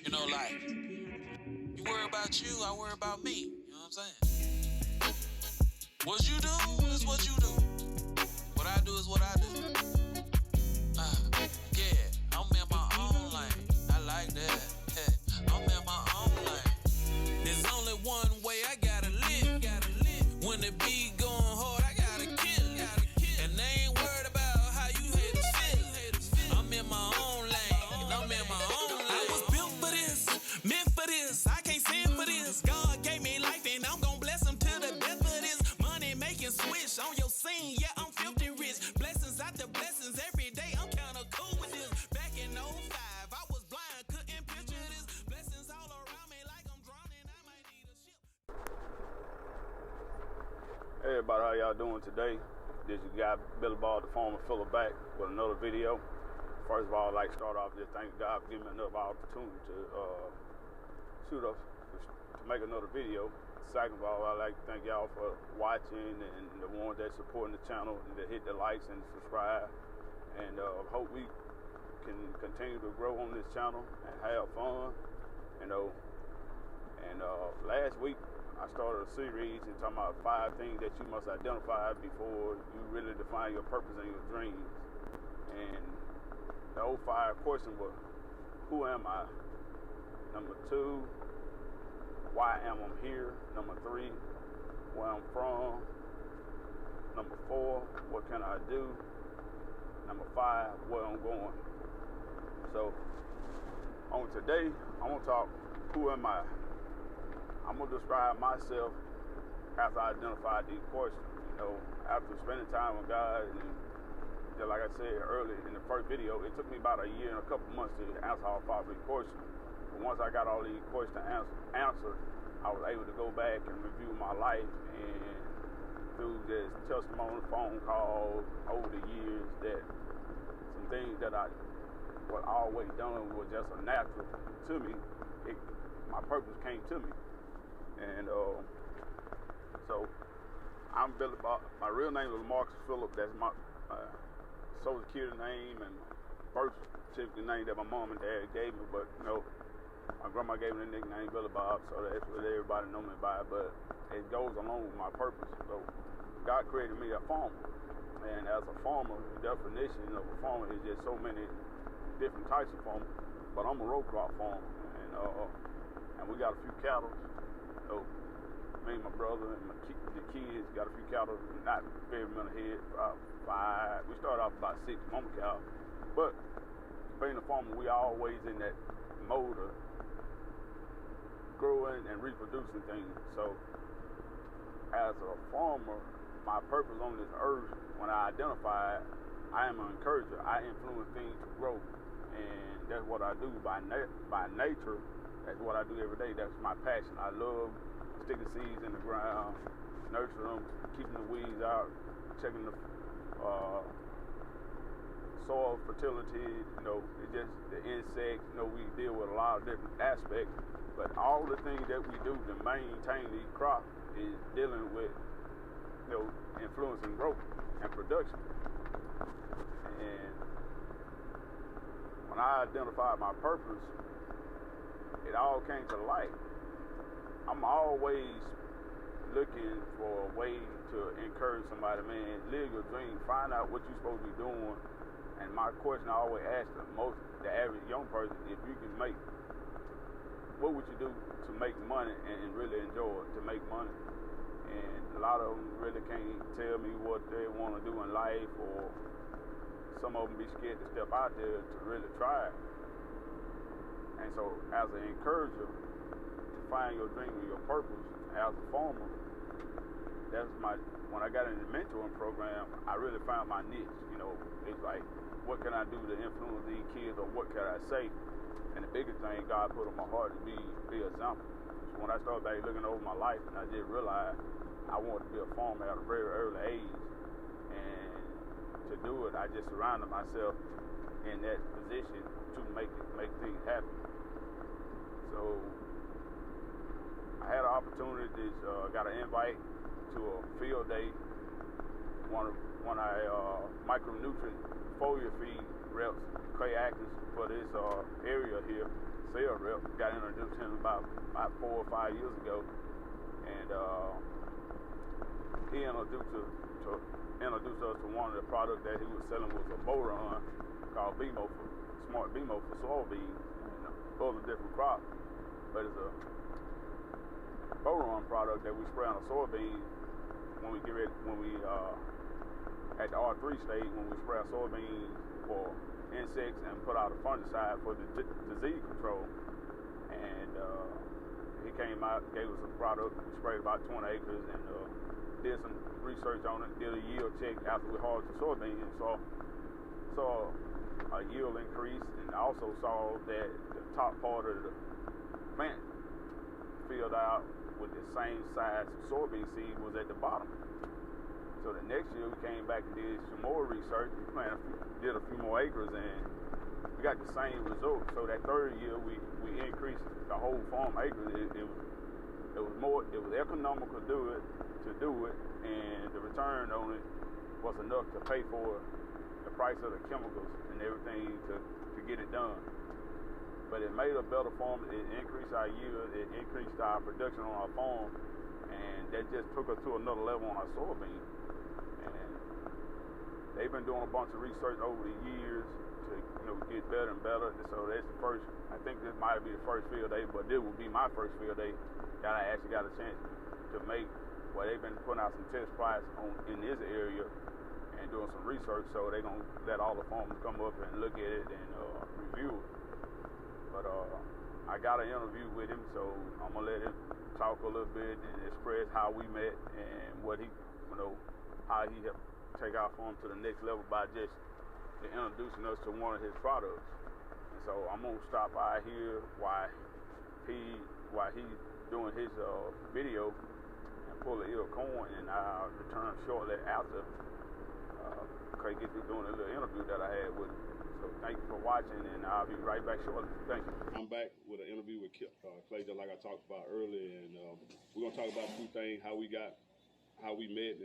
You know, like, you worry about you, I worry about me. You know what I'm saying? What you do is what you do. What I do is what I do. Yeah, I'm in my own lane. I like that. I'm in my own lane. There's only one way I gotta live. When the beat going hard, I gotta kill it. And they ain't worried about how you haters feel. I'm in my own lane. I'm in my own lane. I was built for this, meant for this. I can't sin for this. God gave me life and I'm gon' bless him to the death of this. Money making switch on your scene. Yeah, I'm filthy rich. Blessings after blessings every day. I'm kinda cool with this. Back in '05, I was blind, couldn't picture this. Blessings all around me like I'm drowning. I might need a ship. Hey everybody, how y'all doing today? This is your guy Billy Ball, the former Filler, back with another video. First of all, I'd like to start off just thank God for giving me another opportunity to make another video. Second of all, I'd like to thank y'all for watching and the ones that supporting the channel and that hit the likes and subscribe. And hope we can continue to grow on this channel and have fun. You know, and last week I started a series and talking about 5 things that you must identify before you really define your purpose and your dreams. And the old 5 question was, who am I? Number 2, why am I here? Number 3, where I'm from. Number 4, what can I do? Number 5, where I'm going. So on today, I want to talk, who am I? I'm going to describe myself after I identified these questions. You know, after spending time with God, and just like I said earlier in the first video, it took me about a year and a couple months to answer all 5 of these questions. But once I got all these questions answered, I was able to go back and review my life, and through this testimony, phone calls over the years, that some things that I was always done was just a natural to me. My purpose came to me. And so I'm Billy Bob. My real name is Marcus Phillip. That's my social security name and birth certificate name that my mom and dad gave me. But you know, my grandma gave me the nickname Billy Bob, so that's what everybody know me by. But it goes along with my purpose. So God created me a farmer, and as a farmer, the definition of a farmer is just so many different types of farmer. But I'm a row crop farmer, and we got a few cattle. So me and my brother and the kids got a few cattle, not very many head, about 5. We started off about 6 mama cows. But being a farmer, we always in that mode of growing and reproducing things. So as a farmer, my purpose on this earth, when I identified, I am an encourager. I influence things to grow. And that's what I do by nature. That's what I do every day. That's my passion. I love sticking seeds in the ground, nurturing them, keeping the weeds out, checking the soil fertility. You know, it's just the insects. You know, we deal with a lot of different aspects, but all the things that we do to maintain these crops is dealing with, you know, influencing growth and production. And when I identified my purpose, it all came to light. I'm always looking for a way to encourage somebody, man, live your dream, find out what you're supposed to be doing. And my question I always ask the average young person, if you can make, what would you do to make money and really enjoy it, to make money? And a lot of them really can't tell me what they want to do in life, or some of them be scared to step out there to really try it. And so as an encourager to find your dream and your purpose, as a farmer, when I got in the mentoring program, I really found my niche. You know, it's like, what can I do to influence these kids, or what can I say? And the biggest thing God put on my heart to be an example. So when I started back looking over my life, and I just realized I wanted to be a farmer at a very early age. And to do it, I just surrounded myself in that position to make things happen. So I had an opportunity, got an invite to a field day. One of micronutrient foliar feed reps, Clay Atkins, for this area here, sales rep. Got introduced to him about 4 or 5 years ago, and he introduced us to one of the products that he was selling was a Boron called B-Mofa, Smart B-Mofa soybeans and other different crops. But it's a Boron product that we spray on the soybeans when we at the R3 stage, when we spray our soybeans for insects and put out a fungicide for the disease control. And he came out, gave us a product. We sprayed about 20 acres and did some research on it, did a yield check after we harvested soybeans, and saw a yield increase, and also saw that the top part of the plant filled out with the same size soybean seed was at the bottom. So the next year we came back and did some more research. We did a few more acres, and we got the same result. So that third year we increased the whole farm acres. It was economical to do it, and the return on it was enough to pay for the price of the chemicals and everything to get it done. But it made a better farm. It increased our yield. It increased our production on our farm, and that just took us to another level on our soybean. And they've been doing a bunch of research over the years to get better and better. So that's the first. I think this might be the first field day, but this will be my first field day that I actually got a chance to make. Well, they've been putting out some test plots in this area and doing some research, so they're going to let all the farmers come up and look at it and review it. But I got an interview with him, so I'm going to let him talk a little bit and express how we met and what he, how he helped take our farm to the next level by just introducing us to one of his products. And so I'm going to stop by here while he's doing his video and pull the ear of corn, and I'll return shortly after get through doing a little interview that I had with him. So thank you for watching, and I'll be right back shortly. Thank you. I'm back with an interview with Clay, just like I talked about earlier, and we're gonna talk about two things: how we met,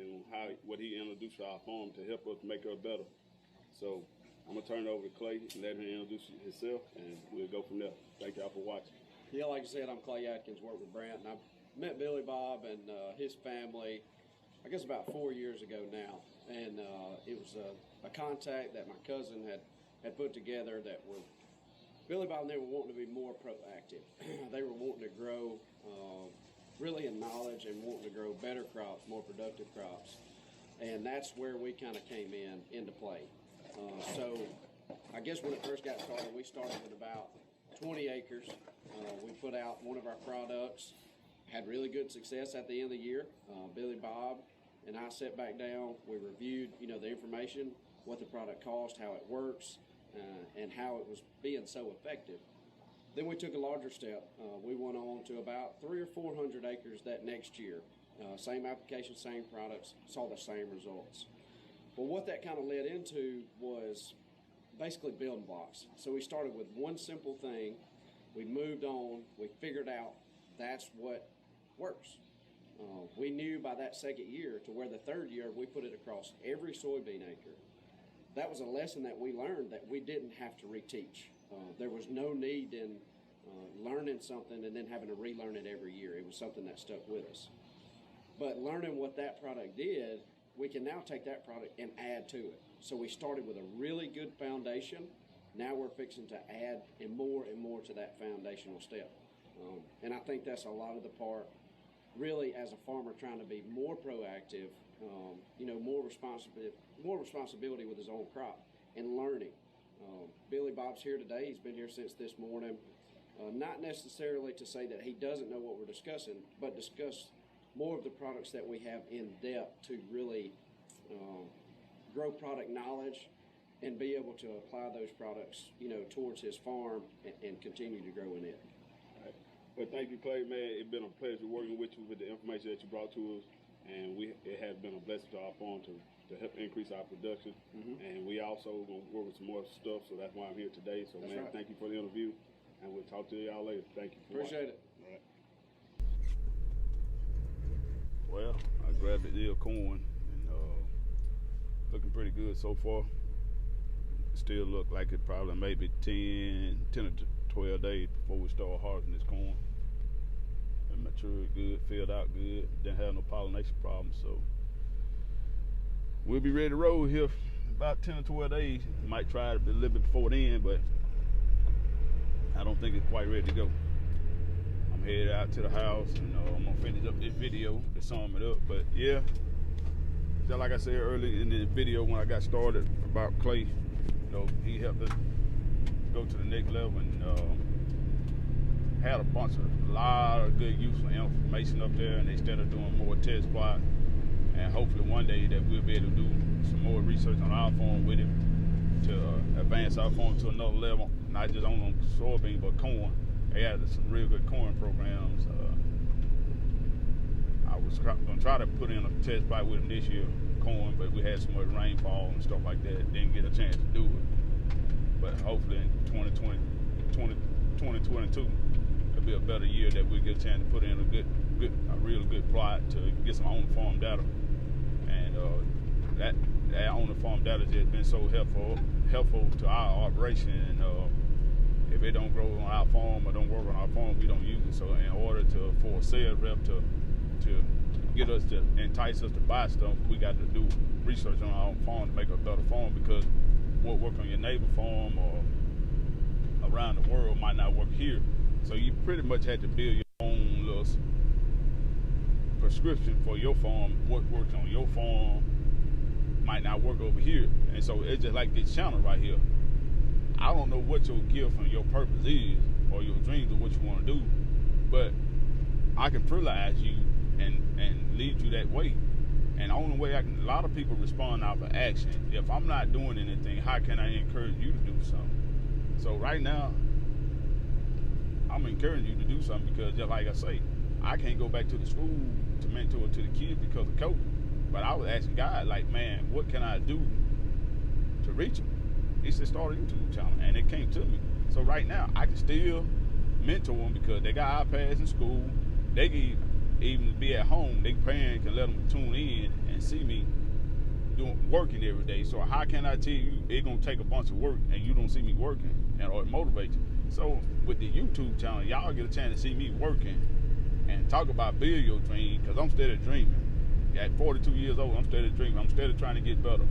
and what he introduced to our farm to help us make us better. So I'm gonna turn it over to Clay and let him introduce himself, and we'll go from there. Thank y'all for watching. Yeah, like I said, I'm Clay Atkins, work with Brant, and I met Billy Bob and his family, I guess about 4 years ago now, and it was a contact that my cousin had put together that were, Billy Bob and they were wanting to be more proactive. They were wanting to grow really in knowledge and wanting to grow better crops, more productive crops, and that's where we kind of came into play. So I guess when it first got started, we started with about 20 acres. We put out one of our products, had really good success at the end of the year. Billy Bob and I sat back down, we reviewed the information, what the product cost, how it works, and how it was being so effective. Then we took a larger step. We went on to about 300 or 400 acres that next year. Same application, same products, saw the same results. Well, what that kind of led into was basically building blocks. So we started with one simple thing. We moved on. We figured out that's what works. We knew by that second year to where the third year we put it across every soybean acre. That was a lesson that we learned that we didn't have to reteach. There was no need in learning something and then having to relearn it every year. It was something that stuck with us. But learning what that product did, we can now take that product and add to it. So we started with a really good foundation. Now we're fixing to add and more to that foundational step. And I think that's a lot of the part, really, as a farmer trying to be more proactive, more responsibility with his own crop and learning. Billy Bob's here today. He's been here since this morning. Not necessarily to say that he doesn't know what we're discussing, but discuss more of the products that we have in depth to really grow product knowledge and be able to apply those products, towards his farm and continue to grow in it. All right. Well, thank you, Clay, man. It's been a pleasure working with you with the information that you brought to us, and it has been a blessing to our farm to help increase our production. Mm-hmm. And we also going to work with some more stuff, so that's why I'm here today. So, that's man, right. Thank you for the interview, and we'll talk to y'all later. Thank you. Appreciate it. All right. Well, I grabbed the ear of corn, and looking pretty good so far. It still look like it probably maybe 10 to 12 days before we start harvesting this corn. It matured good, filled out good, didn't have no pollination problems. So we'll be ready to roll here about 10 or 12 days. Might try it a little bit before then, but I don't think it's quite ready to go. I'm headed out to the house, and I'm gonna finish up this video to sum it up. But yeah, just like I said earlier in the video when I got started about Clay, he helped us go to the next level, and had a lot of good useful information up there, and they started doing more test plots, and hopefully one day that we'll be able to do some more research on our farm with him to advance our farm to another level, not just on soybean but corn. They had some real good corn programs. I was gonna try to put in a test plot with him this year, corn, but we had so much rainfall and stuff like that, didn't get a chance to do it. But hopefully in 2022, it'll be a better year that we get a chance to put in a real good plot to get some on-farm data. And that on-farm data has been so helpful to our operation. And if it don't grow on our farm or don't work on our farm, we don't use it. So in order for a sales rep to get us to entice us to buy stuff, we got to do research on our own farm to make a better farm, because what work on your neighbor farm or around the world might not work here. So you pretty much had to build your own little prescription for your farm. What works on your farm might not work over here. And so it's just like this channel right here. I don't know what your gift and your purpose is, or your dreams, or what you want to do, but I can fertilize you and lead you that way. And the only way a lot of people respond out of action. If I'm not doing anything, how can I encourage you to do something? So right now, I'm encouraging you to do something, because just like I say, I can't go back to the school to mentor to the kids because of COVID. But I was asking God, like, man, what can I do to reach them? He said, start a YouTube channel, and it came to me. So right now, I can still mentor them because they got iPads in school. They can even be at home. Their parents can let them tune in and see me working every day. So how can I tell you it's gonna take a bunch of work and you don't see me working, or it motivates you? So with the YouTube channel, y'all get a chance to see me working and talk about build your dream, because I'm steady dreaming. At 42 years old, I'm steady dreaming. I'm steady trying to get better.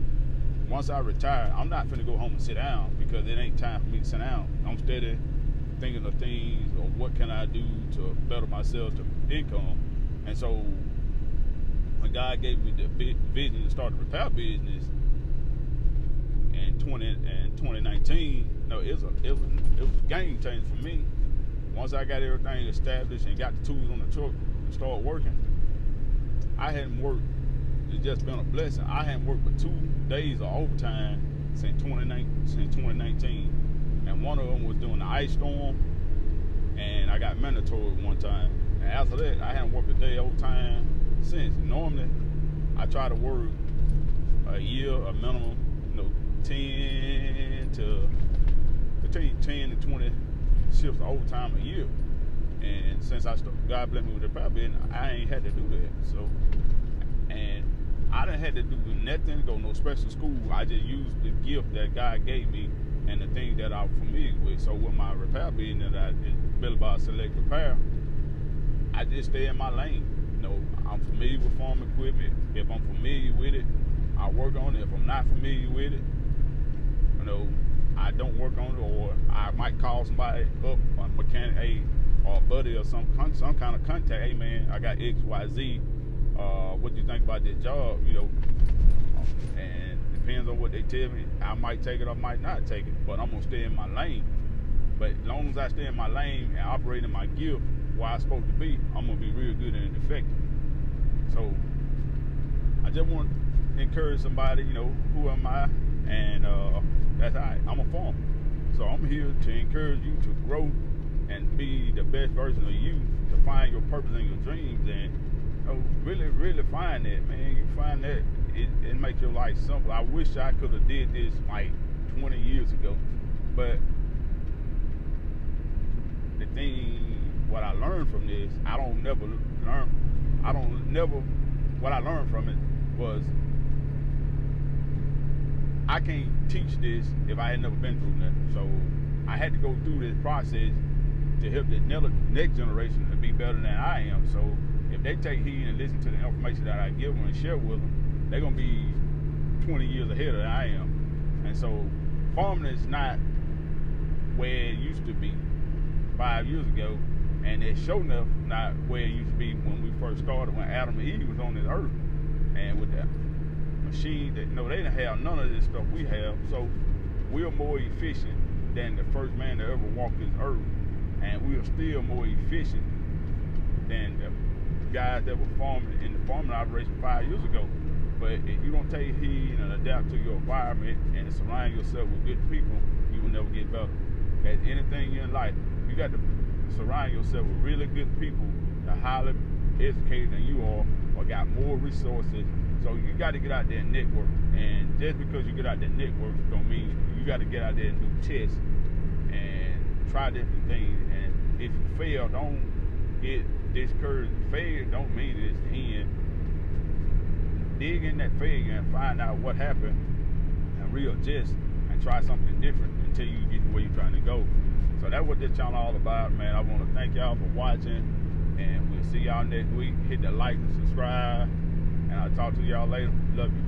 Once I retire, I'm not finna go home and sit down, because it ain't time for me to sit down. I'm steady thinking of things, or what can I do to better myself, to income. And so when God gave me the vision to start the repair business in 2019, it was a game changer for me. Once I got everything established and got the tools on the truck and started working, I hadn't worked. It's just been a blessing. I hadn't worked but 2 days of overtime since 2019. And one of them was during the ice storm, and I got mandatory one time. And after that, I haven't worked a day overtime since. Normally, I try to work a year, a minimum, between 10 and 20 shifts of overtime a year. And since God blessed me with the repair business, I ain't had to do that. So, and I didn't have to do nothing, go no special school. I just used the gift that God gave me and the things that I'm familiar with. So with my repair business that I did, Billy Bob Select Repair, I just stay in my lane. I'm familiar with farm equipment. If I'm familiar with it, I work on it. If I'm not familiar with it, I don't work on it, or I might call somebody up, a mechanic, or a buddy, or some kind of contact. Hey man, I got X, Y, Z. What do you think about this job? And depends on what they tell me. I might take it, or might not take it, but I'm gonna stay in my lane. But as long as I stay in my lane and operate in my gift where I'm supposed to be, I'm gonna be real good and effective. So I just want to encourage somebody, who am I? And that's all right. I'm a farmer. So I'm here to encourage you to grow and be the best version of you, to find your purpose and your dreams, and really, really find that, man. You find that, it makes your life simple. I wish I could have did this like 20 years ago, but the thing, what I learned from this, what I learned from it was, I can't teach this if I had never been through nothing. So I had to go through this process to help the next generation to be better than I am. So if they take heed and listen to the information that I give them and share with them, they're gonna be 20 years ahead than I am. And so farming is not where it used to be 5 years ago, and it's sure enough not where it used to be when we first started, when Adam and Eve was on this earth. And with that machine, that they didn't have none of this stuff we have. So we're more efficient than the first man to ever walk this earth, and we are still more efficient than the guys that were farming in the farming operation 5 years ago. But if you don't take heed and adapt to your environment and surround yourself with good people, you will never get better. As anything in life, you got to surround yourself with really good people that are highly educated than you are, or got more resources. So you got to get out there and network. And just because you get out there and network don't mean you got to get out there and do tests and try different things. And if you fail, don't get discouraged. Failure don't mean it's the end. Dig in that failure and find out what happened and readjust and try something different until you get to where you're trying to go. So that's what this channel all about, man. I want to thank y'all for watching, and we'll see y'all next week. Hit the like and subscribe, and I'll talk to y'all later. Love you.